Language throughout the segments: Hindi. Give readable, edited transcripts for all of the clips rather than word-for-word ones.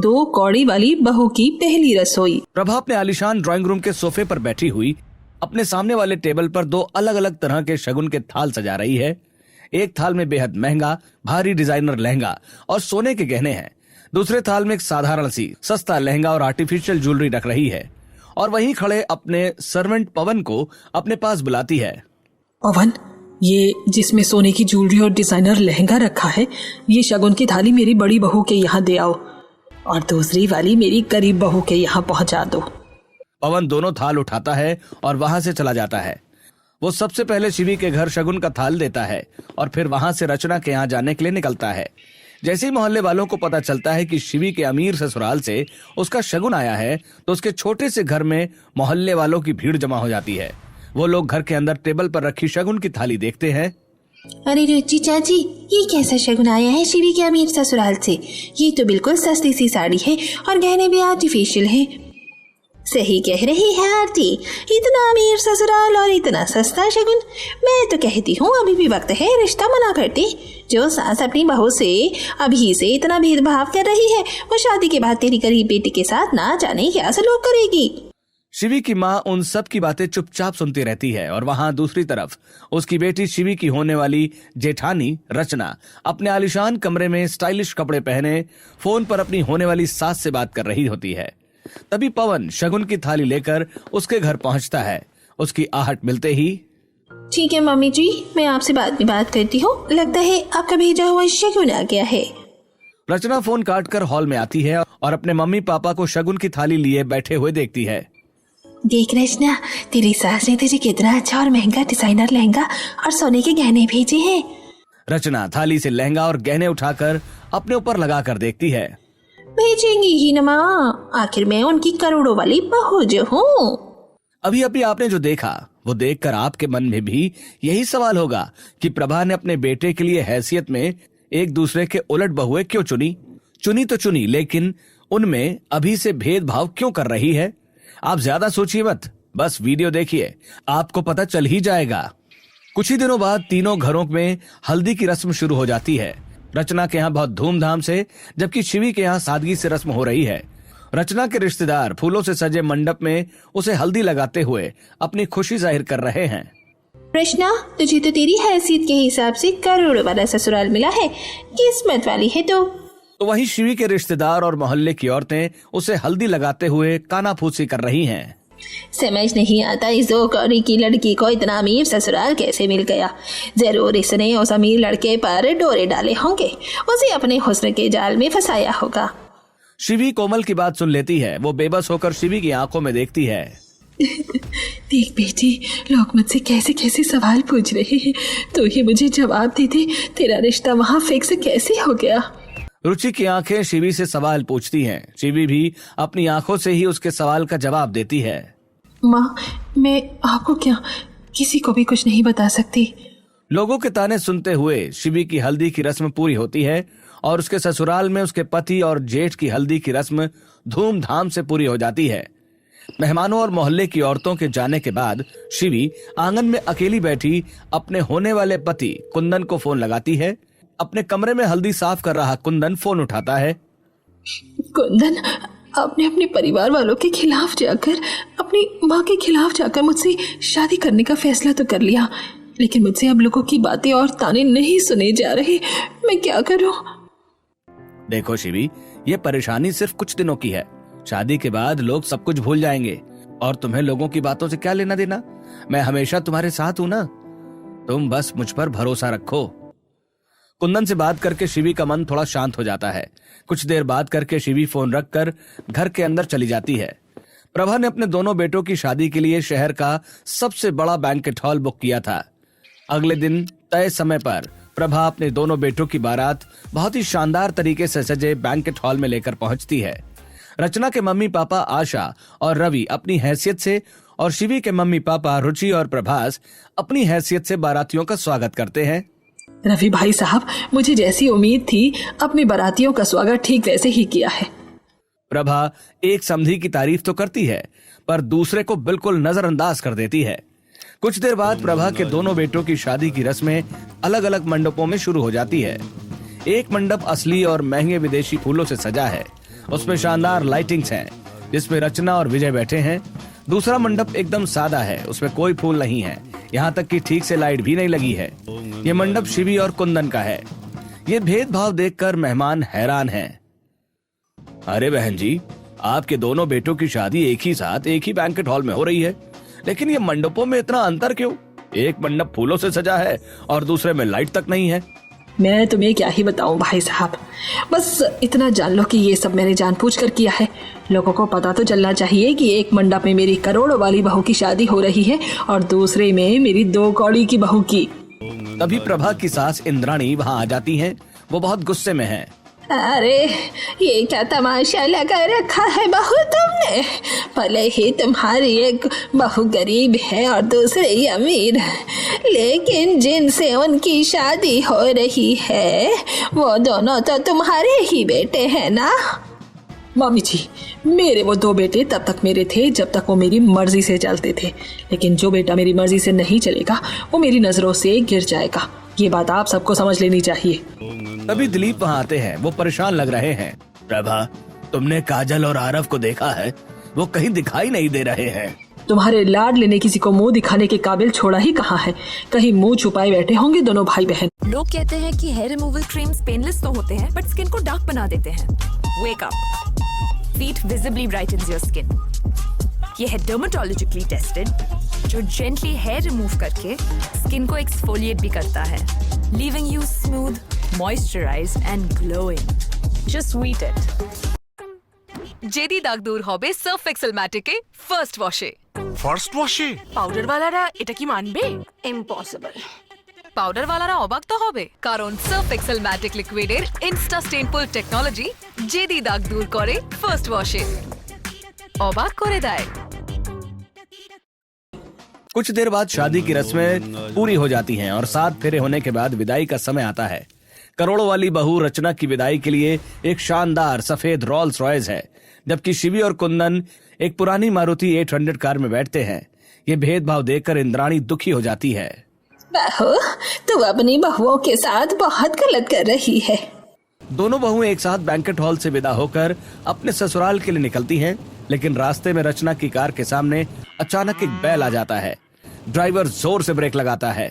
दो कौड़ी वाली बहू की पहली रसोई। प्रभा अपने आलीशान ड्राइंग रूम के सोफे पर बैठी हुई अपने सामने वाले टेबल पर दो अलग अलग तरह के शगुन के थाल सजा रही है। एक थाल में बेहद महंगा भारी डिजाइनर लहंगा और सोने के गहने हैं। दूसरे थाल में एक साधारण सी सस्ता लहंगा और आर्टिफिशियल ज्वेलरी रख रही है और वहीं खड़े अपने सर्वेंट पवन को अपने पास बुलाती है। पवन, ये जिसमें सोने की ज्वेलरी और डिजाइनर लहंगा रखा है, ये शगुन की थाली मेरी बड़ी बहू के यहाँ दे आओ और दूसरी वाली मेरी गरीब बहू के यहाँ पहुंचा दो। पवन दोनों थाल उठाता है और वहां से चला जाता है। वो सबसे पहले शिवी के घर शगुन का थाल देता है और फिर वहां से रचना के यहाँ जाने के लिए निकलता है। जैसे ही मोहल्ले वालों को पता चलता है कि शिवी के अमीर ससुराल से उसका शगुन आया है तो उसके छोटे से घर में मोहल्ले वालों की भीड़ जमा हो जाती है। वो लोग घर के अंदर टेबल पर रखी शगुन की थाली देखते हैं। अरे रुचि चाची, ये कैसा शगुन आया है शिवी के अमीर ससुराल से? ये तो बिल्कुल सस्ती सी साड़ी है और गहने भी आर्टिफिशियल है। सही कह रही है आरती, इतना अमीर ससुराल और इतना सस्ता शगुन। मैं तो कहती हूँ अभी भी वक्त है रिश्ता मना करती। जो सास अपनी बहू से अभी से इतना भेदभाव कर रही है, वो शादी के बाद तेरी गरीब बेटी के साथ ना जाने क्या सलूक करेगी। शिवी की माँ उन सब की बातें चुपचाप सुनती रहती है और वहां दूसरी तरफ उसकी बेटी शिवी की होने वाली जेठानी रचना अपने आलीशान कमरे में स्टाइलिश कपड़े पहने फोन पर अपनी होने वाली सास से बात कर रही होती है। तभी पवन शगुन की थाली लेकर उसके घर पहुंचता है। उसकी आहट मिलते ही, ठीक है मम्मी जी, मैं आपसे बाद में बात करती हूँ। लगता है आपका भेजा हुआ शगुन आ गया है। रचना फोन काटकर हॉल में आती है और अपने मम्मी पापा को शगुन की थाली लिए बैठे हुए देखती है। देख रचना, तेरी सास ने तुझे कितना अच्छा और महंगा डिजाइनर लहंगा और सोने के गहने भेजे हैं। रचना थाली से लहंगा और गहने उठाकर अपने ऊपर लगा कर देखती है। भेजेंगी ही न माँ, आखिर मैं उनकी करोड़ों वाली बहू जो हूँ। अभी अभी आपने जो देखा वो देखकर आपके मन में भी यही सवाल होगा कि प्रभा ने अपने बेटे के लिए हैसियत में एक दूसरे के उलट बहुएं क्यों चुनी तो चुनी, लेकिन उनमें अभी से भेदभाव क्यों कर रही है। आप ज्यादा सोचिए मत, बस वीडियो देखिए, आपको पता चल ही जाएगा। कुछ ही दिनों बाद तीनों घरों में हल्दी की रस्म शुरू हो जाती है। रचना के यहाँ बहुत धूमधाम से, जबकि शिवी के यहाँ सादगी से रस्म हो रही है। रचना के रिश्तेदार फूलों से सजे मंडप में उसे हल्दी लगाते हुए अपनी खुशी जाहिर कर रहे हैं। रचना, तुझे तो तेरी हैसियत के हिसाब से करोड़ों वाला ससुराल मिला है, किस्मत वाली है तो वहीं शिवी के रिश्तेदार और मोहल्ले की औरतें उसे हल्दी लगाते हुए कानाफूसी कर रही हैं। समझ नहीं आता इस दो कौड़ी की लड़की को इतना अमीर ससुराल कैसे मिल गया। जरूर इसने उस अमीर लड़के पर डोरे डाले होंगे, उसे अपने हुस्न के जाल में फंसाया होगा। शिवी कोमल की बात सुन लेती है। वो बेबस होकर शिवी की आंखों में देखती है। देख बेटी, लोग मुझसे कैसे कैसे सवाल पूछ रहे हैं, तो ये मुझे जवाब दे दे, तेरा रिश्ता वहाँ फिक्स कैसे हो गया। रुचि की आंखें शिवी से सवाल पूछती हैं। शिवी भी अपनी आंखों से ही उसके सवाल का जवाब देती है। माँ, मैं आपको क्या किसी को भी कुछ नहीं बता सकती। लोगों के ताने सुनते हुए शिवी की हल्दी की रस्म पूरी होती है और उसके ससुराल में उसके पति और जेठ की हल्दी की रस्म धूमधाम से पूरी हो जाती है। मेहमानों और मोहल्ले की औरतों के जाने के बाद शिवी आंगन में अकेली बैठी अपने होने वाले पति कुंदन को फोन लगाती है। अपने कमरे में हल्दी साफ कर रहा कुंदन फोन उठाता है। कुंदन, आपने अपने परिवार वालों के खिलाफ जाकर, अपनी माँ के खिलाफ जाकर मुझसे शादी करने का फैसला तो कर लिया, लेकिन मुझसे अब लोगों की बातें और ताने नहीं सुने जा रहे। मैं क्या करूं? देखो शिवी, ये परेशानी सिर्फ कुछ दिनों की है। शादी के बाद लोग सब कुछ भूल जाएंगे और तुम्हें लोगों की बातों से क्या लेना देना। मैं हमेशा तुम्हारे साथ हूं ना, तुम बस मुझ पर भरोसा रखो। कुंदन से बात करके शिवी का मन थोड़ा शांत हो जाता है। कुछ देर बात करके शिवी फोन रखकर घर के अंदर चली जाती है। प्रभा ने अपने दोनों बेटों की शादी के लिए शहर का सबसे बड़ा बैंकेट हॉल बुक किया था। अगले दिन तय समय पर प्रभा अपने दोनों बेटों की बारात बहुत ही शानदार तरीके से सजे बैंकेट हॉल में लेकर पहुंचती है। रचना के मम्मी पापा आशा और रवि अपनी हैसियत से और शिवी के मम्मी पापा रुचि और प्रभास अपनी हैसियत से बारातियों का स्वागत करते हैं। रवि भाई साहब, मुझे जैसी उम्मीद थी अपने बारातियों का स्वागत ठीक वैसे ही किया है। प्रभा एक समधी की तारीफ तो करती है पर दूसरे को बिल्कुल नजरअंदाज कर देती है। कुछ देर बाद प्रभा के दोनों बेटों की शादी की रस्में अलग अलग मंडपों में शुरू हो जाती है। एक मंडप असली और महंगे विदेशी फूलों से सजा है उसमें शानदार लाइटिंग्स हैं, जिसमें रचना और विजय बैठे हैं। दूसरा मंडप एकदम सादा है, उसमें कोई फूल नहीं है, यहाँ तक कि ठीक से लाइट भी नहीं लगी है। ये मंडप शिवी और कुंदन का है। ये भेदभाव देखकर मेहमान हैरान हैं। अरे बहन जी, आपके दोनों बेटों की शादी एक ही साथ एक ही बैंकेट हॉल में हो रही है, लेकिन ये मंडपों में इतना अंतर क्यों? एक मंडप फूलों से सजा है और दूसरे में लाइट तक नहीं है। मैं तुम्हें क्या ही बताऊं भाई साहब, बस इतना जान लो कि ये सब मैंने जानबूझकर किया है। लोगों को पता तो चलना चाहिए कि एक मंडप में मेरी करोड़ों वाली बहू की शादी हो रही है और दूसरे में मेरी 2 कौड़ी की बहू की। तभी प्रभा की सास इंद्राणी वहाँ आ जाती हैं। वो बहुत गुस्से में हैं। अरे ये क्या तमाशा लगा रखा है बहू तुमने? भले ही तुम्हारी एक बहू गरीब है और दूसरी अमीर, लेकिन जिनसे उनकी शादी हो रही है वो दोनों तो तुम्हारे ही बेटे हैं ना? मामी जी, मेरे वो 2 बेटे तब तक मेरे थे जब तक वो मेरी मर्जी से चलते थे, लेकिन जो बेटा मेरी मर्जी से नहीं चलेगा वो मेरी नजरों से गिर जाएगा। ये बात आप सबको समझ लेनी चाहिए। तभी दिलीप वहाँ आते हैं। वो परेशान लग रहे हैं। प्रभा, तुमने काजल और आरव को देखा है? वो कहीं दिखाई नहीं दे रहे हैं। तुम्हारे लाड लेने किसी को मुंह दिखाने के काबिल छोड़ा ही कहाँ है, कहीं मुंह छुपाए बैठे होंगे दोनों भाई बहन। लोग कहते हैं कि हेयर रिमूवल क्रीम्स पेनलेस तो होते हैं, बट स्किन को डार्क बना देते हैं। Wake up, Veet visibly brightens your skin. ये है डर्मेटोलॉजिकली टेस्टेड, जो जेंटली हेयर रिमूव करके स्किन को एक्सफोलिएट भी करता है, leaving you smooth, moisturised and glowing. Just Veet it. जेडी दाग दूर হবে সার্ফ এক্সেল ম্যাটিকে ফার্স্ট ওয়াশে। ফার্স্ট ওয়াশে পাউডারওয়ালারা এটা কি মানবে? ইম্পসিবল। পাউডারওয়ালারা অবাক তো হবে, কারণ সার্ফ এক্সেল ম্যাটিক লিকুইডের ইনস্টা স্টেইনফুল টেকনোলজি জেদি দাগ দূর করে ফার্স্ট ওয়াশে। অবাক করে দেয়। कुछ देर बाद शादी की रस्में पूरी हो जाती हैं और 7 फेरे होने के बाद विदाई का समय आता है। करोड़ों वाली बहू रचना की विदाई के लिए एक शानदार सफेद रोल्स रॉयस है, जबकि शिवी और कुंदन एक पुरानी मारुति 800 कार में बैठते हैं। ये भेदभाव देखकर इंद्राणी दुखी हो जाती है। बहू, तू अपनी बहुओं के साथ बहुत गलत कर रही है। दोनों बहुएं एक साथ बैंकेट हॉल से विदा होकर अपने ससुराल के लिए निकलती हैं, लेकिन रास्ते में रचना की कार के सामने अचानक एक बैल आ जाता है। ड्राइवर जोर से ब्रेक लगाता है।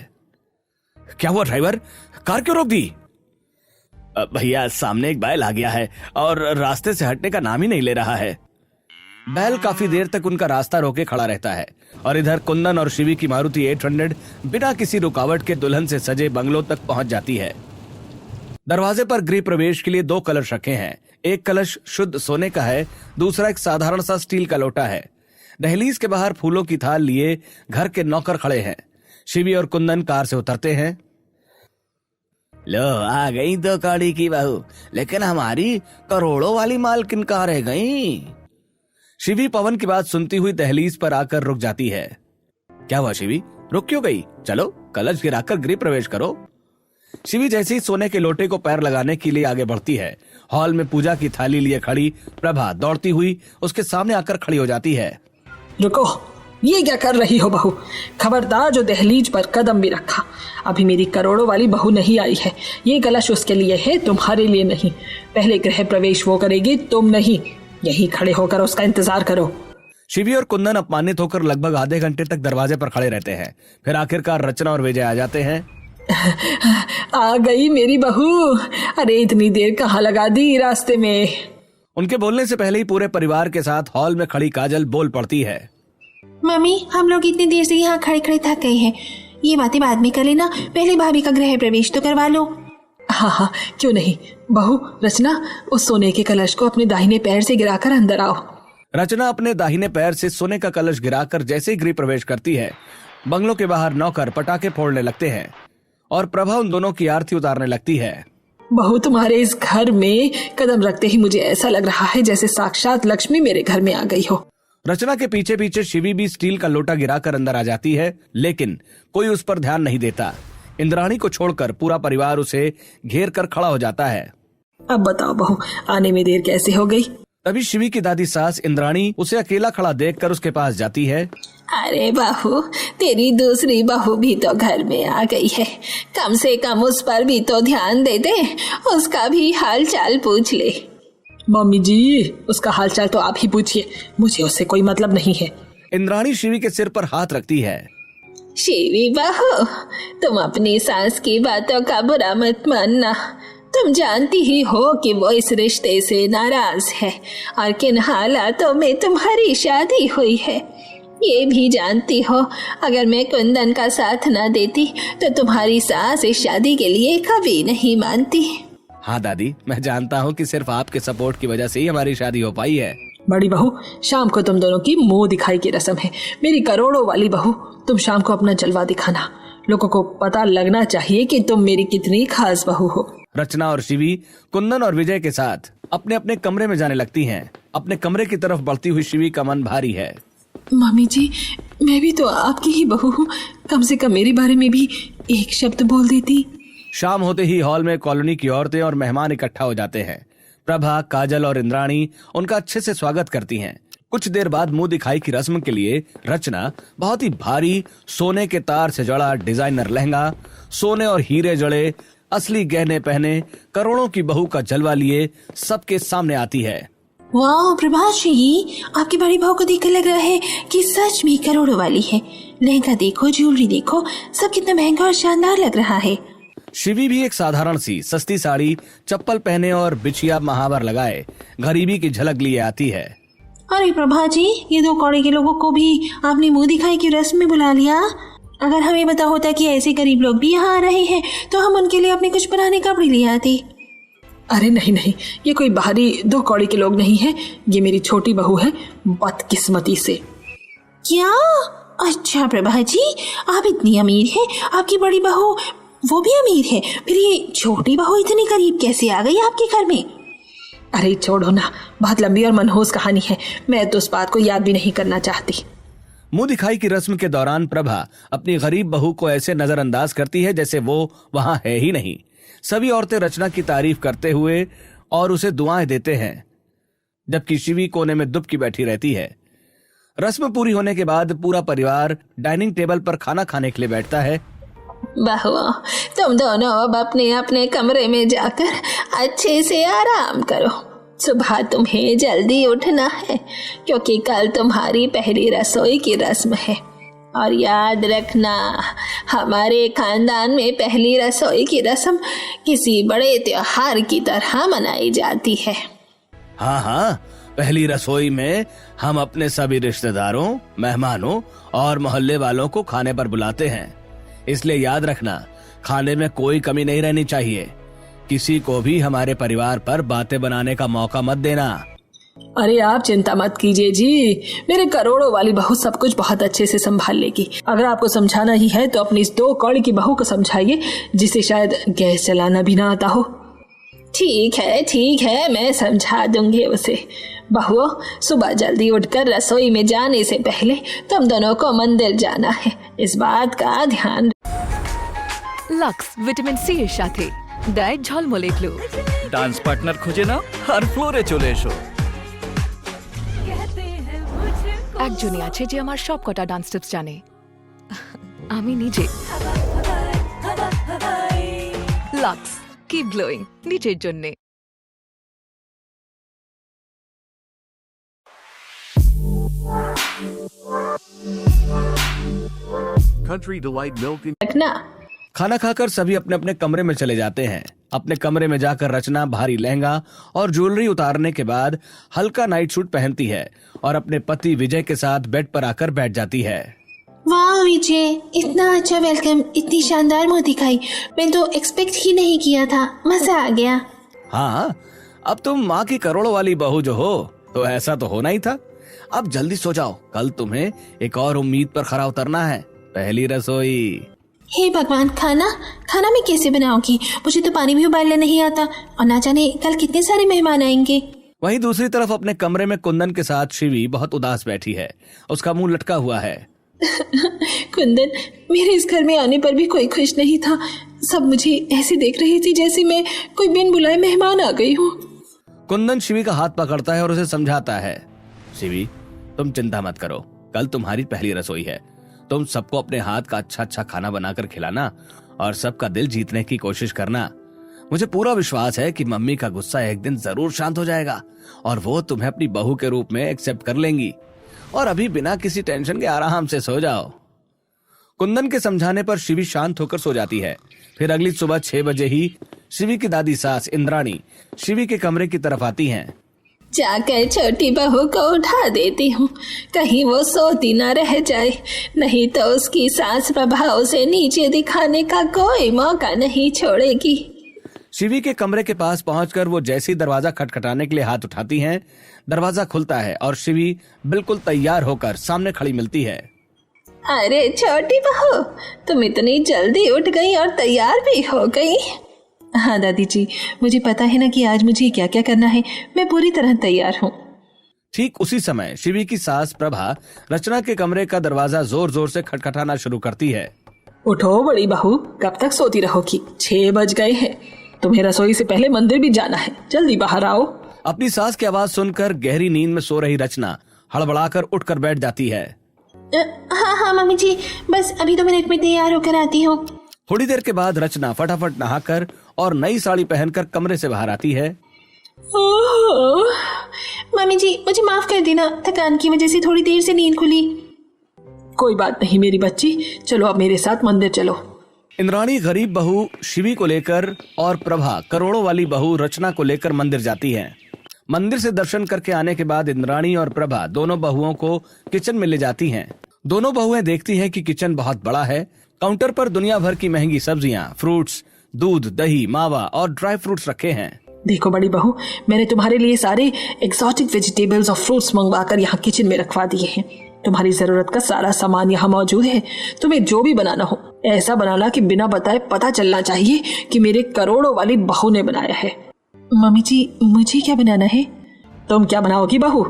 क्या हुआ ड्राइवर, कार क्यों रोक दी? भैया, सामने एक बैल आ गया है और रास्ते से हटने का नाम ही नहीं ले रहा है। बैल काफी देर तक उनका रास्ता रोके खड़ा रहता है और इधर कुंदन और शिवी की मारुति 800 बिना किसी रुकावट के दुल्हन से सजे बंगलों तक पहुंच जाती है। दरवाजे पर गृह प्रवेश के लिए 2 कलश रखे हैं। एक कलश शुद्ध सोने का है, दूसरा एक साधारण सा स्टील का लोटा है। दहलीज के बाहर फूलों की थाल लिए घर के नौकर खड़े हैं। शिवी और कुंदन कार से उतरते हैं। लो, आ गई 2 कौड़ी की बहू, लेकिन हमारी करोड़ों वाली मालकिन कहाँ रह गई? शिवी पवन की बात सुनती हुई दहलीज पर आकर रुक जाती है। क्या हुआ शिवी, रुक क्यों गई? चलो, कलश गिराकर गृह प्रवेश करो। शिवी जैसे ही सोने के लोटे को पैर लगाने के लिए आगे बढ़ती है, हॉल में पूजा की थाली लिए खड़ी प्रभा दौड़ती हुई उसके सामने आकर खड़ी हो जाती है। रुको, ये क्या कर रही हो बहू? खबरदार जो दहलीज पर कदम भी रखा। अभी मेरी करोड़ों वाली बहू नहीं आई है। ये कलश उसके लिए है, तुम्हारे लिए नहीं। पहले गृह प्रवेश वो करेगी, तुम नहीं। यहीं खड़े होकर उसका इंतजार करो। शिवी और कुंदन अपमानित होकर लगभग आधे घंटे तक दरवाजे पर खड़े रहते हैं। फिर आखिरकार रचना और विजय आ जाते हैं। आ गई मेरी बहू। अरे इतनी देर कहाँ लगा दी रास्ते में? उनके बोलने से पहले ही पूरे परिवार के साथ हॉल में खड़ी काजल बोल पड़ती है। मम्मी, हम लोग इतनी देर से यहाँ खड़े खड़े थक गए हैं। ये बातें बाद में कर लेना, पहले भाभी का गृह प्रवेश तो करवा लो। हाँ हाँ, क्यों नहीं। बहू, रचना, उस सोने के कलश को अपने दाहिने पैर से गिराकर अंदर आओ। रचना अपने दाहिने पैर से सोने का कलश गिराकर जैसे ही गृह प्रवेश करती है, बंगलों के बाहर नौकर पटाखे फोड़ने लगते हैं और प्रभा उन दोनों की आरती उतारने लगती है। बहू, तुम्हारे इस घर में कदम रखते ही मुझे ऐसा लग रहा है जैसे साक्षात लक्ष्मी मेरे घर में आ गई हो। रचना के पीछे पीछे शिवी भी स्टील का लोटा गिराकर अंदर आ जाती है, लेकिन कोई उस पर ध्यान नहीं देता। इंद्राणी को छोड़कर पूरा परिवार उसे घेर कर खड़ा हो जाता है। अब बताओ बहू, आने में देर कैसे हो गई? तभी शिवी की दादी सास इंद्राणी उसे अकेला खड़ा देखकर उसके पास जाती है। अरे बहू, तेरी दूसरी बहू भी तो घर में आ गई है, कम से कम उस पर भी तो ध्यान दे दे, उसका भी हाल चाल पूछ ले। मम्मी जी, उसका हालचाल तो आप ही पूछिए, मुझे उससे कोई मतलब नहीं है। इंद्राणी शिवी के सिर पर हाथ रखती है। शिवी बहू, तुम अपनी सास की बातों का बुरा मत मानना। तुम जानती ही हो कि वो इस रिश्ते से नाराज है और किन हालातों में तुम्हारी शादी हुई है। ये भी जानती हो, अगर मैं कुंदन का साथ न देती तो तुम्हारी सास इस शादी के लिए कभी नहीं मानती। हाँ दादी, मैं जानता हूँ कि सिर्फ आपके सपोर्ट की वजह से ही हमारी शादी हो पाई है। बड़ी बहू, शाम को तुम दोनों की मुंह दिखाई की रस्म है। मेरी करोड़ों वाली बहू, तुम शाम को अपना जलवा दिखाना। लोगों को पता लगना चाहिए कि तुम मेरी कितनी खास बहू हो। रचना और शिवी कुंदन और विजय के साथ अपने अपने कमरे में जाने लगती हैं। अपने कमरे की तरफ बढ़ती हुई शिवी का मन भारी है। मम्मी जी, मैं भी तो आपकी ही बहू हूँ, कम से कम मेरे बारे में भी एक शब्द बोल देती। शाम होते ही हॉल में कॉलोनी की औरतें और मेहमान इकट्ठा हो जाते हैं। प्रभा, काजल और इंद्राणी उनका अच्छे से स्वागत करती हैं। कुछ देर बाद मुंह दिखाई की रस्म के लिए रचना बहुत ही भारी सोने के तार से जड़ा डिजाइनर लहंगा, सोने और हीरे जड़े असली गहने पहने करोड़ों की बहू का जलवा लिए सबके सामने आती है। वाह प्रभाष जी, आपकी बड़ी बहू को देखकर लग रहा है कि सच में करोड़ों वाली है। लहंगा देखो, ज्वेलरी देखो, सब कितना महंगा और शानदार लग रहा है। शिवी भी एक साधारण सी सस्ती साड़ी, चप्पल पहने और बिछिया महावर लगाए गरीबी की झलक लिए आती है। अरे प्रभा जी, ये 2 कौड़े के लोगों को भी आपने मुंह दिखाई की रस्म में बुला लिया। अगर हमें पता होता कि ऐसे गरीब लोग भी यहाँ आ रहे हैं तो हम उनके लिए अपने कुछ पुराने कपड़े ले आते। अरे नहीं नहीं, ये कोई बाहरी 2 कौड़ी के लोग नहीं है, ये मेरी छोटी बहू है, बदकिस्मती से। क्या? अच्छा प्रभा जी, आप इतनी अमीर हैं, आपकी बड़ी बहू वो भी अमीर है, फिर ये छोटी बहू इतनी गरीब कैसे आ गई आपके घर में? अरे छोड़ो ना, बहुत लंबी और मनहूस कहानी है, मैं तो उस बात को याद भी नहीं करना चाहती। मुंह दिखाई की रस्म के दौरान प्रभा अपनी गरीब बहू को ऐसे नजरअंदाज करती है जैसे वो वहां है ही नहीं। सभी औरतें रचना की तारीफ करते हुए और उसे दुआएं देते हैं, जबकि शिवी कोने में दुबकी बैठी रहती है। रस्म पूरी होने के बाद पूरा परिवार डाइनिंग टेबल पर खाना खाने के लिए बैठता है। बहू, तुम दोनों अब अपने अपने कमरे में जाकर अच्छे से आराम करो। सुबह तुम्हें जल्दी उठना है क्योंकि कल तुम्हारी पहली रसोई की रस्म है। और याद रखना, हमारे खानदान में पहली रसोई की रस्म किसी बड़े त्योहार की तरह मनाई जाती है। हाँ हाँ, पहली रसोई में हम अपने सभी रिश्तेदारों, मेहमानों और मोहल्ले वालों को खाने पर बुलाते हैं, इसलिए याद रखना खाने में कोई कमी नहीं रहनी चाहिए। किसी को भी हमारे परिवार पर बातें बनाने का मौका मत देना। अरे आप चिंता मत कीजिए जी, मेरे करोड़ों वाली बहू सब कुछ बहुत अच्छे से संभाल लेगी। अगर आपको समझाना ही है तो अपनी इस 2 कौड़ी की बहू को समझाइए जिसे शायद गैस चलाना भी ना आता हो। ठीक है, मैं समझा दूंगी उसे। बहू, सुबह जल्दी उठकर रसोई में जाने से पहले तुम दोनों को मंदिर जाना है, इस बात का ध्यान। লক্স ভিটামিন সি এর সাথে ডায়েট ঝলমলে গ্লো। ডান্স পার্টনার খুঁজে নাও আর ফ্লোরে চলে এসো। একজনই আছে যে আমার সব কটা ডান্স স্টেপস জানে, আমি নিজে। লক্স, কিপ গ্লোয়িং নিজের জন্যে। Country Delight Milk and रखना। खाना खाकर सभी अपने अपने कमरे में चले जाते हैं। अपने कमरे में जाकर रचना भारी लहंगा और ज्वेलरी उतारने के बाद हल्का नाइट सूट पहनती है और अपने पति विजय के साथ बेड पर आकर बैठ जाती है। वाह विजय, इतना अच्छा वेलकम, इतनी शानदार मुंह दिखाई, मैं तो एक्सपेक्ट ही नहीं किया था, मजा आ गया। हाँ, अब तुम माँ की करोड़ों वाली बहू जो हो तो ऐसा तो होना ही था। अब जल्दी सो जाओ, कल तुम्हें एक और उम्मीद पर खरा उतरना है, पहली रसोई। हे भगवान, खाना मैं कैसे बनाऊंगी? मुझे तो पानी भी उबालना नहीं आता और ना जाने कल कितने सारे मेहमान आएंगे। वहीं दूसरी तरफ अपने कमरे में कुंदन के साथ शिवी बहुत उदास बैठी है। उसका मुंह लटका हुआ है। कुंदन, मेरे इस घर में आने पर भी कोई खुश नहीं था। सब मुझे ऐसे देख रही थी जैसे मैं कोई बिन बुलाए मेहमान आ गई हूँ। कुंदन शिवी का हाथ पकड़ता है और उसे समझाता है, शिवी तुम चिंता मत करो, कल तुम्हारी पहली रसोई है। तुम सबको अपने हाथ का अच्छा अच्छा खाना बनाकर खिलाना और सबका दिल जीतने की कोशिश करना। मुझे पूरा विश्वास है कि मम्मी का गुस्सा एक दिन जरूर शांत हो जाएगा और वो तुम्हें अपनी बहू के रूप में एक्सेप्ट कर लेंगी। और अभी बिना किसी टेंशन के आराम से सो जाओ। कुंदन के समझाने पर शिवी शांत होकर सो जाती है। फिर अगली सुबह 6 बजे ही शिवी की दादी सास इंद्राणी शिवी के कमरे की तरफ आती हैं। जाकर छोटी बहू को उठा देती हूँ, कहीं वो सोती ना रह जाए, नहीं तो उसकी सास प्रभा उसे नीचे दिखाने का कोई मौका नहीं छोड़ेगी। शिवी के कमरे के पास पहुंचकर वो जैसे ही दरवाजा खटखटाने के लिए हाथ उठाती हैं, दरवाजा खुलता है और शिवी बिल्कुल तैयार होकर सामने खड़ी मिलती है। अरे छोटी बहू, तुम इतनी जल्दी उठ गई और तैयार भी हो गई। हाँ दादी जी, मुझे पता है ना कि आज मुझे क्या क्या करना है। मैं पूरी तरह तैयार हूँ। ठीक उसी समय शिवी की सास प्रभा रचना के कमरे का दरवाजा जोर जोर से खटखटाना शुरू करती है। उठो बड़ी बहू, कब तक सोती रहोगी? 6 बज गए हैं, तुम्हें रसोई से पहले मंदिर भी जाना है, जल्दी बाहर आओ। अपनी सास की आवाज सुनकर गहरी नींद में सो रही रचना हड़बड़ाकर उठकर बैठ जाती है। हाँ मम्मी जी, बस अभी 2 मिनट में तैयार होकर आती हूँ। थोड़ी देर के बाद रचना फटाफट नहाकर और नई साड़ी पहनकर कमरे से बाहर आती है। मम्मी जी, मुझे माफ कर देना, थकान की वजह से थोड़ी देर से नींद खुली। कोई बात नहीं मेरी बच्ची, चलो अब मेरे साथ मंदिर चलो। इंद्राणी गरीब बहू शिवी को लेकर और प्रभा करोड़ों वाली बहू रचना को लेकर मंदिर जाती है। मंदिर से दर्शन करके आने के बाद इंद्राणी और प्रभा दोनों बहुओं को किचन में ले जाती हैं। दोनों बहुएं देखती हैं कि किचन बहुत बड़ा है। काउंटर पर दुनिया भर की महंगी सब्जियां, फ्रूट्स, दूध, दही, मावा और ड्राई फ्रूट्स रखे हैं। देखो बड़ी बहू, मैंने तुम्हारे लिए सारे एक्सोटिक वेजिटेबल्स और फ्रूट्स मंगवाकर यहाँ किचन में रखवा दिए हैं। तुम्हारी जरूरत का सारा सामान यहाँ मौजूद है। तुम्हें जो भी बनाना हो ऐसा बनाना कि बिना बताए पता चलना चाहिए कि मेरे करोड़ों वाली बहू ने बनाया है। मम्मी जी, मुझे क्या बनाना है? तुम क्या बनाओगी बहू?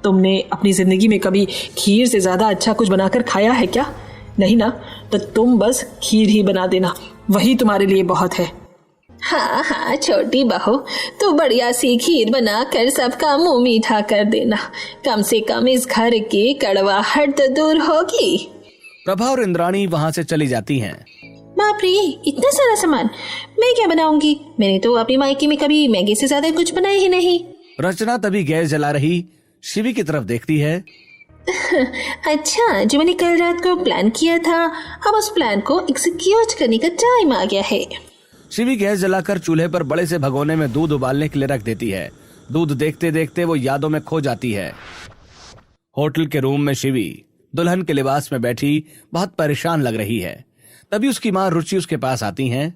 तुमने अपनी जिंदगी में कभी खीर से ज्यादा अच्छा कुछ बनाकर खाया है क्या? नहीं ना, तो तुम बस खीर ही बना देना, वही तुम्हारे लिए बहुत है। हाँ हाँ छोटी बहू, तू बढ़िया सी खीर बना कर सबका मुंह मीठा कर देना, कम से कम इस घर की कड़वाहट तो दूर होगी। प्रभा और इंद्राणी वहाँ से चली जाती हैं। बाप रे, इतना सारा सामान मैं क्या बनाऊंगी? मैंने तो अपनी मायके में कभी मैगी से ज्यादा कुछ बनाया ही नहीं। रचना तभी गैस जला रही शिवी की तरफ देखती है। अच्छा, जो मैंने कल रात को प्लान किया था, अब उस प्लान को एग्जीक्यूट करने का टाइम आ गया है। शिवी गैस जलाकर चूल्हे पर बड़े से भगोने में दूध उबालने के लिए रख देती है। दूध देखते देखते वो यादों में खो जाती है। होटल के रूम में शिवी दुल्हन के लिबास में बैठी बहुत परेशान लग रही है। तभी उसकी माँ रुचि उसके पास आती हैं।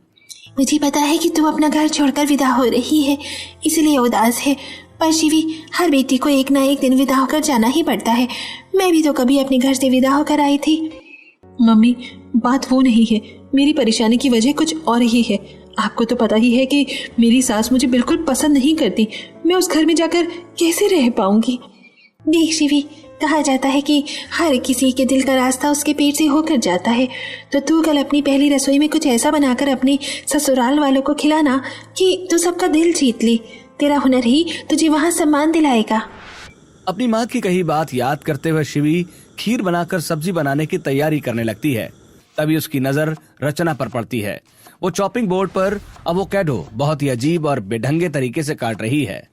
मुझे पता है कि तू अपना घर छोड़कर विदा हो रही है, इसलिए उदास है, पर शिवी, हर बेटी को एक ना एक दिन विदा होकर जाना ही पड़ता है। मैं भी तो कभी अपने घर से विदा होकर आई थी। मम्मी, बात वो नहीं है, मेरी परेशानी की वजह कुछ और ही है। आपको तो पता ही है कि मेरी सास मुझे बिल्कुल पसंद नहीं करती। मैं उस घर में जाकर कैसे रह पाऊंगी? देख शिवी, कहा जाता है कि हर किसी के दिल का रास्ता उसके पेट से होकर जाता है। तो तू कल अपनी पहली रसोई में कुछ ऐसा बनाकर अपने ससुराल वालों को खिलाना कि तू सबका दिल जीत ले। तेरा हुनर ही तुझे वहाँ सम्मान दिलाएगा। अपनी माँ की कही बात याद करते हुए शिवी खीर बनाकर सब्जी बनाने की तैयारी करने लगती है। तभी उसकी नजर रचना पर पड़ती है। वो चॉपिंग बोर्ड पर एवोकाडो बहुत ही अजीब और बेढंगे तरीके से काट रही है।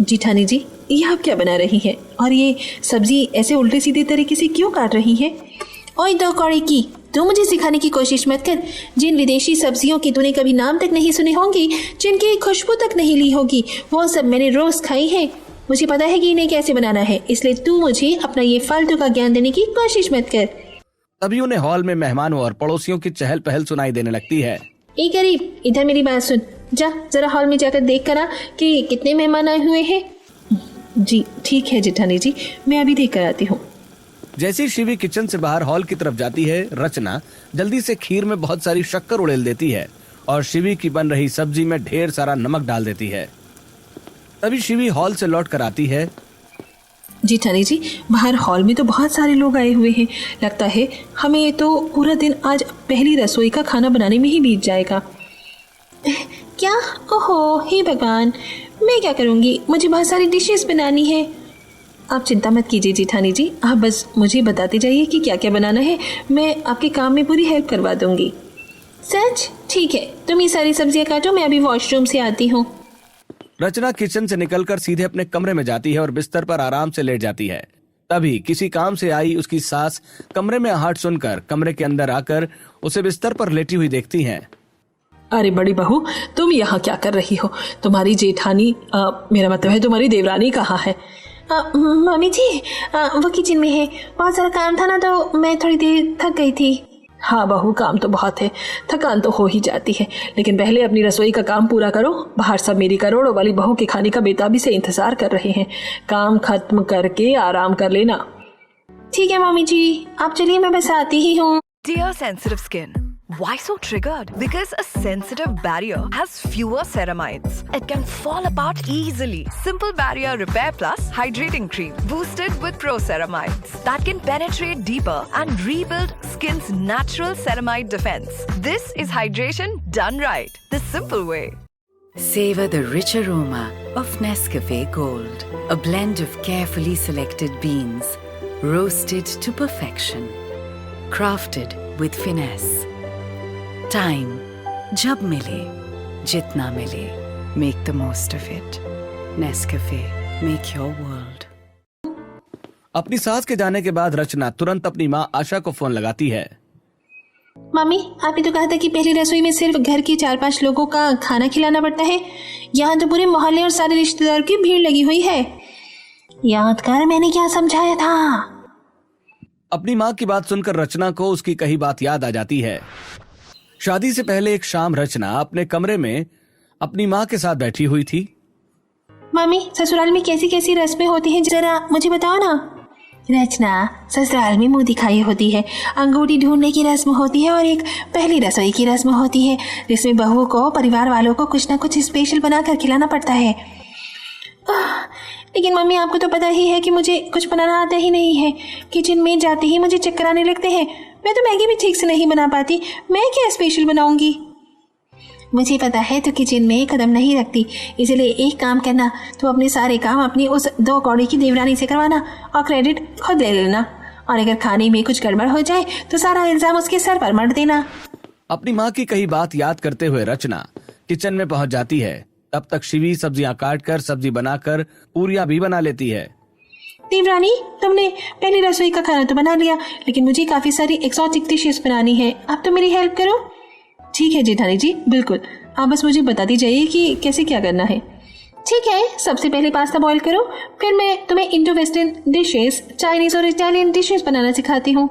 जिठानी जी, ये आप क्या बना रही हैं? और ये सब्जी ऐसे उल्टे सीधे तरीके से क्यों काट रही है? ओए दो कौड़े की, तू मुझे सिखाने की कोशिश मत कर। जिन विदेशी सब्जियों की तूने कभी नाम तक नहीं सुने होंगे, जिनकी खुशबू तक नहीं ली होगी, वो सब मैंने रोज खाई है। मुझे पता है कि इन्हें कैसे बनाना है, इसलिए तू मुझे अपना ये फालतू का ज्ञान देने की कोशिश मत कर। तभी उन्हें हॉल में मेहमानों और पड़ोसियों की चहल पहल सुनाई देने लगती है। ए गरीब, इधर मेरी बात सुन, जा जरा हॉल में जाकर देख कर आ कि कितने मेहमान आए हुए हैं। जी ठीक है जिठानी जी, मैं अभी देख कर आती हूँ। जैसे ही शिवी किचन से बाहर हॉल की तरफ जाती है, रचना जल्दी से खीर में बहुत सारी शक्कर उड़ेल देती है और शिवी की बन रही सब्जी में ढेर सारा नमक डाल देती है। तभी शिवी हॉल से लौट कर आती है। जिठानी जी, बाहर हॉल में तो बहुत सारे लोग आए हुए हैं। लगता है हमें तो पूरा दिन आज पहली रसोई का खाना बनाने में ही बीत जाएगा। क्या? ओहो हे भगवान, मैं क्या करूँगी? मुझे बहुत सारी डिशेस बनानी है। आप चिंता मत कीजिए जिठानी जी, आप बस मुझे बताते जाइए कि क्या क्या बनाना है, मैं आपके काम में पूरी हेल्प करवा दूंगी। सच? ठीक है, तुम ये सारी सब्जियां काटो, मैं अभी वॉशरूम से आती हूँ। रचना किचन से निकलकर सीधे अपने कमरे में जाती है और बिस्तर पर आराम से लेट जाती है। तभी किसी काम से आई उसकी सास कमरे में आहट सुनकर कमरे के अंदर आकर उसे बिस्तर पर लेटी हुई देखती हैं। अरे बड़ी बहू, तुम यहाँ क्या कर रही हो? तुम्हारी जेठानी मेरा मतलब है तुम्हारी देवरानी कहाँ है? मम्मी जी, वो किचन में है। बहुत सारा काम था ना, तो मैं थोड़ी देर थक गई थी। हाँ बहू, काम तो बहुत है, थकान तो हो ही जाती है, लेकिन पहले अपनी रसोई का काम पूरा करो। बाहर सब मेरी करोड़ों वाली बहू के खाने का बेताबी से इंतजार कर रहे हैं। काम खत्म करके आराम कर लेना। ठीक है मम्मी जी, आप चलिए, मैं बस आती ही हूँ। Dear sensitive skin, why so triggered? Because a sensitive barrier has fewer ceramides. It can fall apart easily. Simple Barrier Repair Plus Hydrating Cream, boosted with Pro Ceramides that can penetrate deeper and rebuild skin's natural ceramide defense. This is hydration done right, the simple way. Savor the rich aroma of Nescafe Gold, a blend of carefully selected beans, roasted to perfection. Crafted with finesse. Time, जब मिले, जितना मिले, make the most of it. Nescafe, make your world. अपनी सास के जाने के बाद रचना तुरंत अपनी माँ आशा को फोन लगाती है। मम्मी, आपने तो कहा था कि पहली रसोई में सिर्फ घर के 4-5 लोगों का खाना खिलाना पड़ता है। यहाँ तो पूरे मोहल्ले और सारे रिश्तेदार की भीड़ लगी हुई है। याद कर, मैंने क्या समझाया था? अपनी माँ की बात सुनकर रचना को उसकी कही बात याद आ जाती है। शादी से पहले एक शाम रचना अपने कमरे में अपनी माँ के साथ बैठी हुई थी। मम्मी, ससुराल में कैसी कैसी रस्में होती हैं, जरा मुझे बताओ ना। रचना, ससुराल में मुंह दिखाई होती है, अंगूठी ढूंढने की रस्म होती है और एक पहली रसोई की रस्म होती है, जिसमें बहू को परिवार वालों को कुछ ना कुछ स्पेशल बनाकर खिलाना पड़ता है। लेकिन मम्मी, आपको तो पता ही है कि मुझे कुछ बनाना आता ही नहीं है। किचन में जाते ही मुझे चक्कर आने लगते हैं। मैं तो मैगी भी ठीक से नहीं बना पाती, मैं क्या स्पेशल बनाऊंगी? मुझे पता है तो किचन में कदम नहीं रखती, इसलिए एक काम करना, तो अपने सारे काम अपनी उस 2 कौड़ी की देवरानी से करवाना और क्रेडिट खुद ले लेना। और अगर खाने में कुछ गड़बड़ हो जाए तो सारा इल्जाम उसके सर पर मढ़ देना। अपनी माँ की कही बात याद करते हुए रचना किचन में पहुंच जाती है। तब तक शिवी सब्जियां काटकर सब्जी बनाकर पूरियां भी बना लेती है। देवरानी, तुमने पहली रसोई का खाना तो बना लिया, लेकिन मुझे काफी सारी एक्सोटिक डिशेस बनानी है। आप तो मेरी हेल्प करो। ठीक है जेठानी जी, बिल्कुल, आप बस मुझे बता दी जाइए कि कैसे क्या करना है। ठीक है, सबसे पहले पास्ता बॉईल करो, फिर मैं तुम्हें इंडो वेस्टर्न डिशेस, चाइनीज और इटालियन डिशेस बनाना सिखाती हूँ।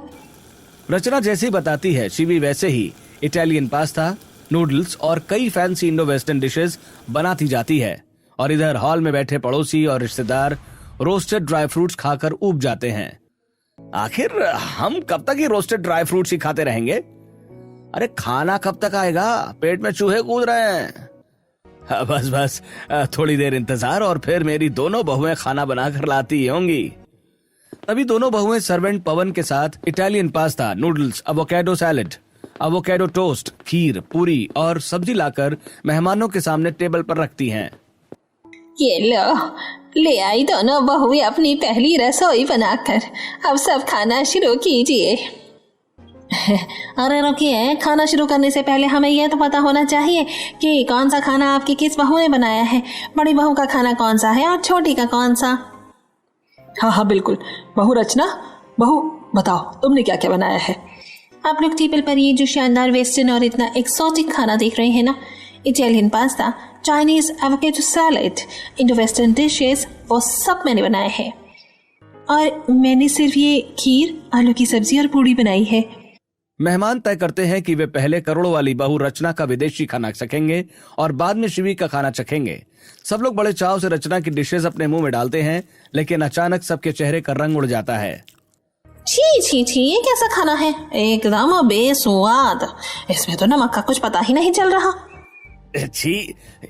रचना जैसे ही बताती है, शिवी वैसे ही इटालियन पास्ता, नूडल्स और कई फैंसी इंडो वेस्टर्न डिशेस बनाती जाती है। और इधर हॉल में बैठे पड़ोसी और रिश्तेदार रोस्टेड ड्राई फ्रूट्स खाकर ऊब जाते हैं। आखिर हम कब तक ये रोस्टेड ड्राई फ्रूट्स ही खाते रहेंगे? अरे खाना कब तक आएगा? पेट में चूहे कूद रहे हैं। बस बस थोड़ी देर इंतजार और फिर मेरी दोनों बहुएं खाना बनाकर लाती होंगी। तभी दोनों बहुएं सर्वेंट पवन के साथ Italian pasta, noodles, avocado salad, avocado toast, खीर, पूरी और सब्जी लाकर मेहमानों के सामने टेबल पर रखती हैं। ये लो, ले आई दोनों बहुएं अपनी पहली रसोई बनाकर। अब सब खाना शुरू कीजिए। अरे रुकिए, खाना शुरू करने से पहले हमें यह तो पता होना चाहिए कि कौन सा खाना आपकी किस बहू ने बनाया है। बड़ी बहू का खाना कौन सा है और छोटी का कौन सा? हाँ हाँ बिल्कुल। बहू रचना, बहू बताओ तुमने क्या क्या बनाया है? आप लोग टेबल पर ये जो शानदार वेस्टर्न और इतना एक्सोटिक खाना देख रहे हैं ना, Italian pasta, Chinese avocado salad, Indo western dishes, वो सब मैंने बनाए हैं। और मैंने सिर्फ ये खीर, आलू की सब्जी और पूड़ी बनाई है। मेहमान तय करते हैं कि वे पहले करोड़ों वाली बहू रचना का विदेशी खाना चखेंगे और बाद में शिवी का खाना चखेंगे। सब लोग बड़े चाव से रचना की डिशेस अपने मुंह में डालते हैं, लेकिन अचानक सबके चेहरे का रंग उड़ जाता है। छी छी छी, ये कैसा खाना है? एकदम बेस्वाद। इसमें तो नमक का कुछ पता ही नहीं चल रहा। छी,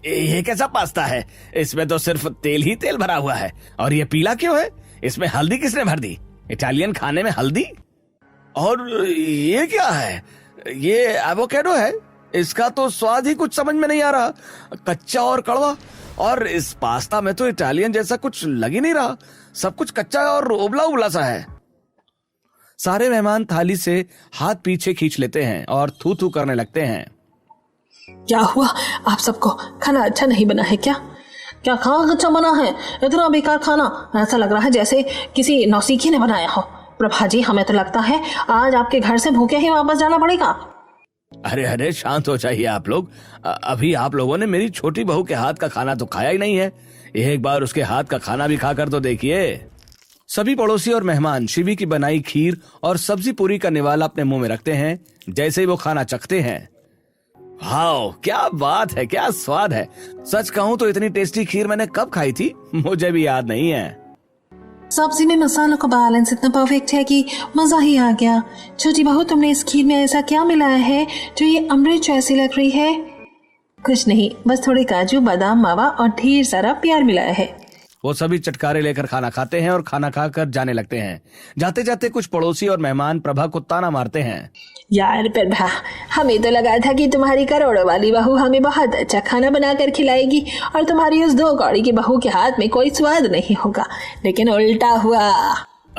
ये कैसा पास्ता है? इसमें तो सिर्फ तेल ही तेल भरा हुआ है। और ये पीला क्यों है? इसमें हल्दी किसने भर दी? इटालियन खाने में हल्दी? और ये क्या है? ये एवोकाडो है। इसका तो स्वाद ही कुछ समझ में नहीं आ रहा, कच्चा और कड़वा। और इस पास्ता में तो इटालियन जैसा कुछ लग ही नहीं रहा, सब कुछ कच्चा और उबला उबला सा है। सारे मेहमान थाली से हाथ पीछे खींच लेते हैं और थू थू करने लगते हैं। क्या हुआ? आप सबको खाना अच्छा नहीं बना है क्या? क्या खाना अच्छा बना है? इतना बेकार खाना, ऐसा लग रहा है जैसे किसी नौसिखी ने बनाया हो। प्रभा जी, हमें तो लगता है आज आपके घर से भूखे ही वापस जाना पड़ेगा। अरे अरे शांत हो जाइए आप लोग। अभी आप लोगों ने मेरी छोटी बहू के हाथ का खाना तो खाया ही नहीं है। एक बार उसके हाथ का खाना भी खाकर तो देखिए। सभी पड़ोसी और मेहमान शिवी की बनाई खीर और सब्जी पूरी का निवाला अपने मुंह में रखते हैं। जैसे ही वो खाना चखते हैं, वाओ क्या बात है, क्या स्वाद है। सच कहूं तो इतनी टेस्टी खीर मैंने कब खाई थी मुझे भी याद नहीं है। सब्जी में मसालों का बैलेंस इतना परफेक्ट है कि मजा ही आ गया। छोटी बहू, तुमने इस खीर में ऐसा क्या मिलाया है जो ये अमृत जैसी लग रही है? कुछ नहीं, बस थोड़े काजू, बादाम, मावा और ढेर सारा प्यार मिलाया है। वो सभी चटकारे लेकर खाना खाते हैं और खाना खाकर जाने लगते हैं। जाते जाते कुछ पड़ोसी और मेहमान प्रभा को ताना मारते हैं। यार प्रभा, हमें तो लगा था कि तुम्हारी करोड़ों वाली बहू हमें बहुत अच्छा खाना बनाकर खिलाएगी और तुम्हारी उस 2 कौड़ी की बहू के हाथ में कोई स्वाद नहीं होगा, लेकिन उल्टा हुआ।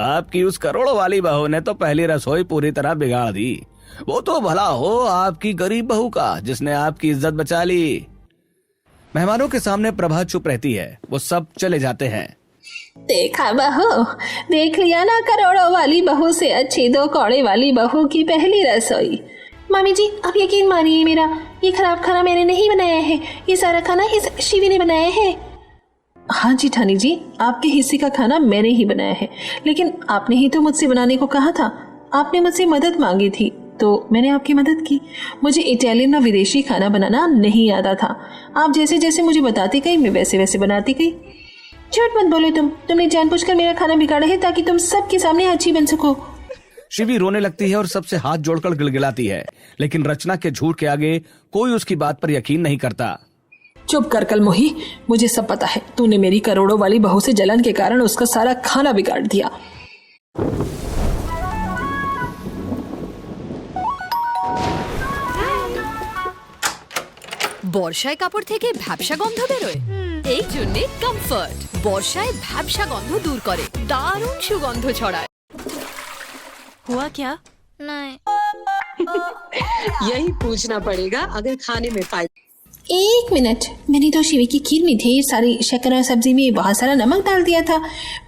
आपकी उस करोड़ों वाली बहू ने तो पहली रसोई पूरी तरह बिगाड़ दी। वो तो भला हो आपकी गरीब बहू का, जिसने आपकी इज्जत बचा ली। मेहमानों के सामने प्रभा चुप रहती है। वो सब चले जाते हैं। देखा बहू, देख लिया ना, करोड़ों वाली बहू से अच्छी 2 कौड़े वाली बहू की पहली रसोई। मामी जी, आप यकीन मानिए, मेरा ये खराब खाना मैंने नहीं बनाया है। ये सारा खाना इस शिवी ने बनाया है। हाँ जी ठानी जी, आपके हिस्से का खाना मैंने ही बनाया है, लेकिन आपने ही तो मुझसे बनाने को कहा था। आपने मुझसे मदद मांगी थी तो मैंने आपकी मदद की। मुझे इटालियन और विदेशी खाना बनाना नहीं आता था। आप जैसे जैसे मुझे बताती गई मैं वैसे वैसे बनाती गई। झूठ मत बोलो, तुमने जानबूझकर मेरा खाना बिगाड़ा है ताकि तुम सबके सामने अच्छी बन सको। शिवी रोने लगती है और सबसे हाथ जोड़कर गिड़गिड़ाती है, लेकिन रचना के झूठ के आगे कोई उसकी बात पर यकीन नहीं करता। चुप कर कलमोही, मुझे सब पता है। तूने मेरी करोड़ों वाली बहू से जलन के कारण उसका सारा खाना बिगाड़ दिया। বর্ষায় কাপড় থেকে ভ্যাপসা গন্ধ বেরোয়, এই জন্যে কমফর্ট বর্ষায় ভ্যাপসা গন্ধ দূর করে, দারুণ সুগন্ধ ছড়ায়। हुआ क्या? नहीं। यही पूछना पड़ेगा अगर खाने में फायदा। 1 मिनट, मैंने तो शिवी की खीर में ढेर सारी शक्कर और सब्जी में बहुत सारा नमक डाल दिया था,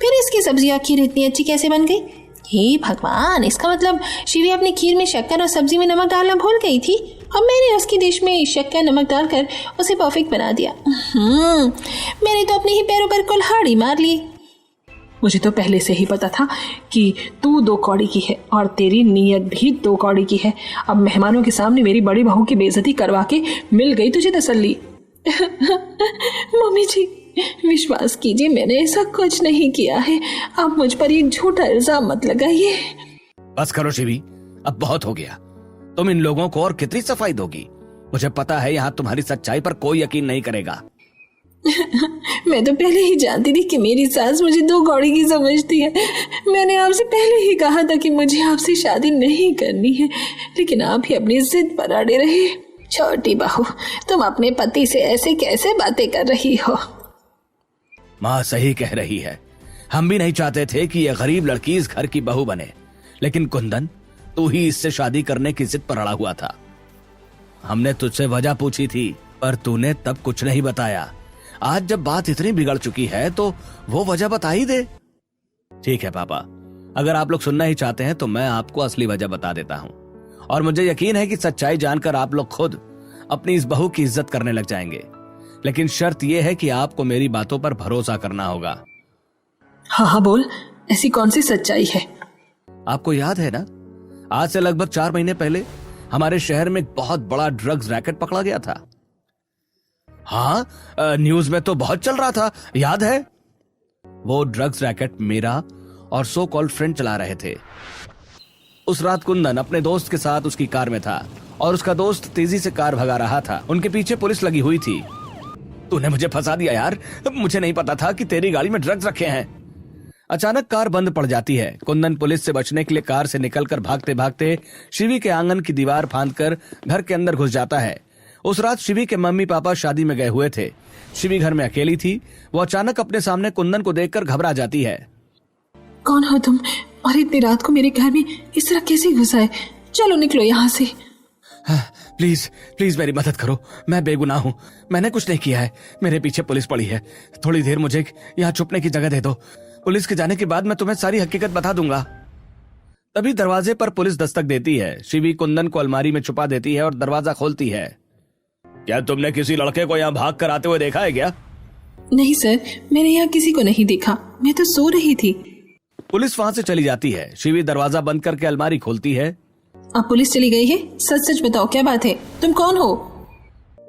फिर इसकी सब्जी और खीर इतनी अच्छी कैसे बन गई? हे भगवान, इसका मतलब शिवी अपनी खीर में शक्कर और सब्जी में नमक डालना भूल गई थी और मैंने उसकी डिश में शक्कर नमक डालकर उसे परफेक्ट बना दिया। मैंने तो अपने ही पैरों पर कुल्हाड़ी मार ली। मुझे तो पहले से ही पता था कि तू 2 कौड़ी की है और तेरी नीयत भी 2 कौड़ी की है। अब मेहमानों के सामने मेरी बड़ी बहू की बेइज्जती करवा के मिल गई तुझे तसल्ली। मम्मी जी, विश्वास कीजिए, मैंने ऐसा कुछ नहीं किया है। आप मुझ पर ये झूठा इल्जाम मत लगाइए। बस करो शिवी, अब बहुत हो गया। तुम इन लोगों को और कितनी सफाई दोगी? मुझे पता है यहाँ तुम्हारी सच्चाई पर कोई यकीन नहीं करेगा। मैं तो पहले ही जानती थी कि मेरी सास मुझे 2 कौड़ी की समझती है। मैंने आपसे पहले ही कहा था कि मुझे आपसे शादी नहीं करनी है, लेकिन आप ही अपनी जिद पर अड़े रहे। छोटी बहू, तुम अपने पति से ऐसे कैसे बातें कर रही हो? माँ सही कह रही है। हम भी नहीं चाहते थे कि यह गरीब लड़की इस घर की बहू बने, लेकिन कुंदन, तू ही इससे शादी करने की जिद पर अड़ा हुआ था। हमने तुझसे वजह पूछी थी, पर तूने तब कुछ नहीं बताया। आज जब बात इतनी बिगड़ चुकी है तो वो वजह बता ही दे। ठीक है पापा, अगर आप लोग सुनना ही चाहते हैं तो मैं आपको असली वजह बता देता हूँ, और मुझे यकीन है कि सच्चाई जानकर आप लोग खुद अपनी इस बहू की इज्जत करने लग जाएंगे। लेकिन शर्त यह है कि आपको मेरी बातों पर भरोसा करना होगा। हाँ हाँ बोल, ऐसी कौन सी सच्चाई है? आपको याद है ना, आज से लगभग 4 महीने पहले हमारे शहर में एक बहुत बड़ा ड्रग्स रैकेट पकड़ा गया था। हाँ, न्यूज में तो बहुत चल रहा था, याद है? वो ड्रग्स रैकेट मेरा और सो कॉल्ड फ्रेंड चला रहे थे। उस रात कुंदन अपने दोस्त के साथ उसकी कार में था और उसका दोस्त तेजी से कार भगा रहा था। उनके पीछे पुलिस लगी हुई थी। तूने मुझे फंसा दिया यार, मुझे नहीं पता था कि तेरी गाड़ी में ड्रग्स रखे हैं। अचानक कार बंद पड़ जाती है। कुंदन पुलिस से बचने के लिए कार से निकलकर भागते भागते शिवी के आंगन की दीवार फांदकर घर के अंदर घुस जाता है। उस रात शिवी के मम्मी पापा शादी में गए हुए थे। शिवी घर में अकेली थी। वो अचानक अपने सामने कुंदन को देखकर घबरा जाती है। कौन हो तुम और इतनी रात को मेरे घर में इस तरह कैसे घुस आए? चलो निकलो यहाँ से। प्लीज प्लीज मेरी मदद करो, मैं बेगुनाह हूँ, मैंने कुछ नहीं किया है। मेरे पीछे पुलिस पड़ी है, थोड़ी देर मुझे यहाँ छुपने की जगह दे दो। पुलिस के जाने के बाद मैं तुम्हें सारी हकीकत बता दूंगा। तभी दरवाजे पर पुलिस दस्तक देती है। शिवी कुंदन को अलमारी में छुपा देती है और दरवाजा खोलती है। क्या तुमने किसी लड़के को यहाँ भाग कर आते हुए देखा है क्या? नहीं सर, मैंने यहाँ किसी को नहीं देखा, मैं तो सो रही थी। पुलिस वहां से चली जाती है। शिवी दरवाजा बंद करके अलमारी खोलती है। अब पुलिस चली गई है? सच सच बताओ, क्या बात है? तुम कौन हो?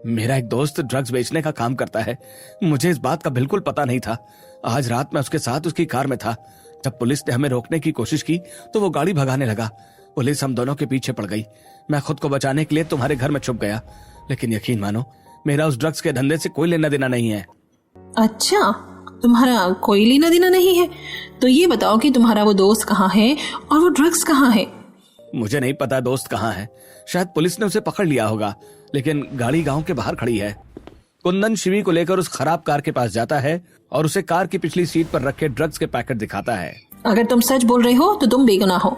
मेरा एक दोस्त ड्रग्स बेचने का काम करता है, मुझे इस बात का बिल्कुल पता नहीं था। आज रात मैं उसके साथ उसकी कार में था। जब पुलिस ने हमें रोकने की कोशिश की तो वो गाड़ी भगाने लगा। पुलिस हम दोनों के पीछे पड़ गई। मैं खुद को बचाने के लिए तुम्हारे घर में छुप गया, लेकिन यकीन मानो मेरा उस ड्रग्स के धंधे से कोई लेना देना नहीं है। अच्छा, तुम्हारा कोई लेना देना नहीं है? तो ये बताओ कि तुम्हारा वो दोस्त कहाँ है और वो ड्रग्स कहाँ है? मुझे नहीं पता दोस्त कहाँ है, शायद पुलिस ने उसे पकड़ लिया होगा, लेकिन गाड़ी गांव के बाहर खड़ी है। कुंदन शिवी को लेकर उस खराब कार के पास जाता है और उसे कार की पिछली सीट पर रखे ड्रग्स के पैकेट दिखाता है। अगर तुम सच बोल रहे हो तो तुम बेगुनाह हो,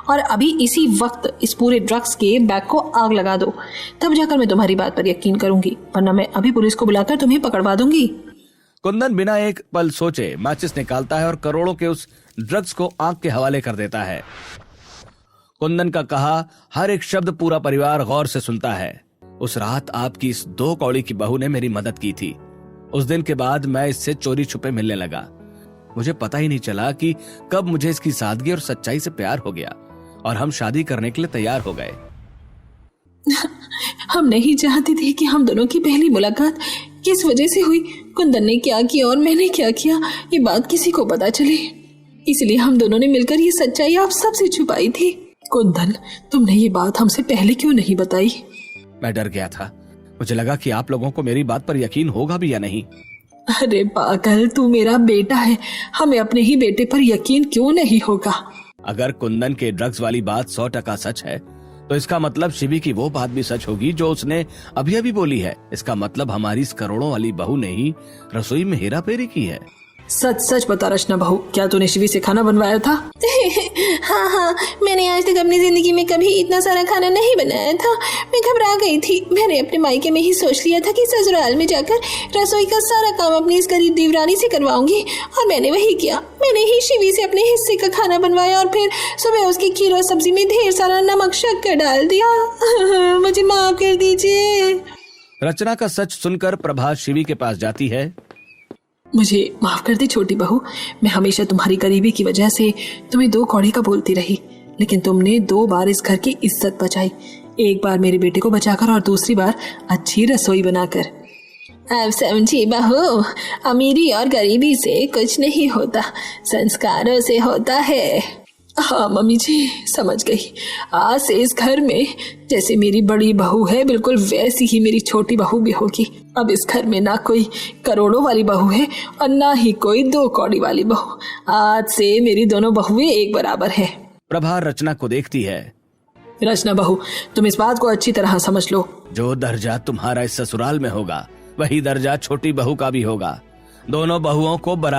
और अभी इसी वक्त इस पूरे ड्रग्स के बैग को आग लगा दो, तब जाकर मैं तुम्हारी बात पर यकीन करूंगी, वरना मैं अभी पुलिस को बुलाकर तुम्हें पकड़वा दूंगी। कुंदन बिना एक पल सोचे माचिस निकालता है और करोड़ों के उस ड्रग्स को आग के हवाले कर देता है। कुंदन का कहा हर एक शब्द पूरा परिवार गौर से सुनता है। उस रात आपकी इस 2 कौड़ी की बहू ने मेरी मदद की थी। उस दिन के बाद मैं इससे चोरी छुपे मिलने लगा। मुझे पता ही नहीं चला कि कब मुझे इसकी सादगी और सच्चाई से प्यार हो गया और हम शादी करने के लिए तैयार हो गए। हम नहीं चाहते थे कि हम दोनों की पहली मुलाकात किस वजह से हुई, कुंदन ने क्या किया और मैंने क्या किया, ये बात किसी को पता चले, इसलिए हम दोनों ने मिलकर ये सच्चाई आप सबसे छुपाई थी। कुंदन, तुमने ये बात हमसे पहले क्यों नहीं बताई? मैं डर गया था, मुझे लगा कि आप लोगों को मेरी बात पर यकीन होगा भी या नहीं। अरे पागल, तू मेरा बेटा है, हमें अपने ही बेटे पर यकीन क्यों नहीं होगा? अगर कुंदन के ड्रग्स वाली बात 100% सच है तो इसका मतलब शिवी की वो बात भी सच होगी जो उसने अभी अभी बोली है। इसका मतलब हमारी इस करोड़ों वाली बहू ने ही रसोई में हेरा फेरी की है। सच सच बता रचना बहू, क्या तूने शिवी से खाना बनवाया था? हाँ, मैंने आज तक अपनी जिंदगी में कभी इतना सारा खाना नहीं बनाया था। मैं घबरा गई थी। मैंने अपने मायके में ही सोच लिया था कि ससुराल में जाकर रसोई का सारा काम अपनी इस गरीब देवरानी से करवाऊंगी, और मैंने वही किया। मैंने ही शिवी से अपने हिस्से का खाना बनवाया और फिर सुबह उसकी खीर और सब्जी में ढेर सारा नमक शक्कर डाल दिया। मुझे माफ कर दीजिए। रचना का सच सुनकर प्रभा शिवी के पास जाती है। मुझे माफ कर दे छोटी बहू, मैं हमेशा तुम्हारी गरीबी की वजह से तुम्हें 2 कौड़ी का बोलती रही, लेकिन तुमने 2 बार इस घर की इज्जत बचाई, एक बार मेरे बेटे को बचाकर और दूसरी बार अच्छी रसोई बनाकर। अब समझी बहू, अमीरी और गरीबी से कुछ नहीं होता, संस्कारों से होता है। हाँ मम्मी जी, समझ गई। आज से इस घर में जैसे मेरी बड़ी बहू है, बिल्कुल वैसी ही मेरी छोटी बहू भी होगी। अब इस घर में ना कोई करोड़ों वाली बहू है और ना ही कोई 2 कौड़ी वाली बहू। आज से मेरी दोनों बहुएं एक बराबर है। प्रभा रचना को देखती है। रचना बहू, तुम इस बात को अच्छी तरह समझ लो। जो दर्जा तुम्हारा इस ससुराल में होगा वही दर्जा छोटी बहू का भी होगा। दोनों बहुओं को बराबर